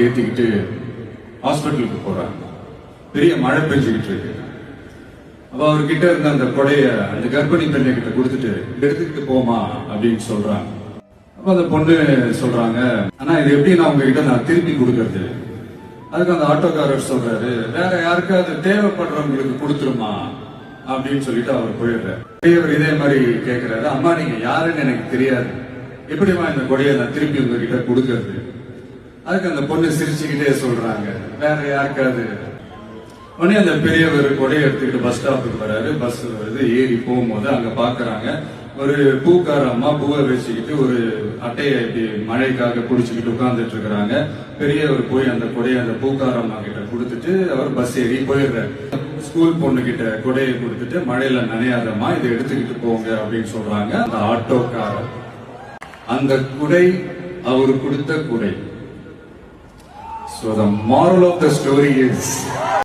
ஏத்திக்கிட்டு ஹாஸ்பிட்டலுக்கு போறாங்க. பெரிய மழை பெஞ்சுக்கிட்டு இருக்கு. அப்ப அவர்கிட்ட இருந்த அந்த கொடைய அந்த கர்ப்பிணி பெண்ணை கிட்ட கொடுத்துட்டு எடுத்துக்கிட்டு போமா அப்படின்னு சொல்றாங்க. அப்ப அந்த பொண்ணு சொல்றாங்க, ஆனா இது எப்படி நான் உங்ககிட்ட நான் திருப்பி கொடுக்கறது? அதுக்கு அந்த ஆட்டோக்காரர் சொல்றாரு, வேற யாருக்காவது தேவைப்படுறவங்களுக்கு கொடுத்துருமா அப்படின்னு சொல்லிட்டு அவர் போயிடுறாரு. பெரியவர் இதே மாதிரி கேட்கிறாரு, அம்மா நீங்க யாருன்னு எனக்கு தெரியாது, எப்படிமா இந்த கொடையை நான் திருப்பி உங்ககிட்ட கொடுக்கறது? அதுக்கு அந்த பொண்ணு சிரிச்சுக்கிட்டே சொல்றாங்க, வேற யாருக்காவது. உடனே அந்த பெரியவர் கொடையை எடுத்துக்கிட்டு பஸ் ஸ்டாப்புக்கு வராரு. பஸ் வருது, ஏறி போகும்போது அங்க பாக்குறாங்க ஒரு பூக்கார அம்மா பூவை வச்சுக்கிட்டு ஒரு அட்டையை இப்படி மழைக்காக புடிச்சுக்கிட்டு உட்கார்ந்துட்டு இருக்கிறாங்க. பெரியவர் போய் அந்த கொடையை அந்த பூக்கார அம்மா கிட்ட கொடுத்துட்டு அவர் பஸ் ஏறி போயிடுறாரு. ஸ்கூல் பொண்ணு கிட்ட கொடையை கொடுத்துட்டு மழையில நனையாதம்மா இதை எடுத்துக்கிட்டு போங்க அப்படின்னு சொல்றாங்க. அந்த ஆட்டோக்காரர் அந்த குடை அவரு கொடுத்த குடை. So the moral of the story is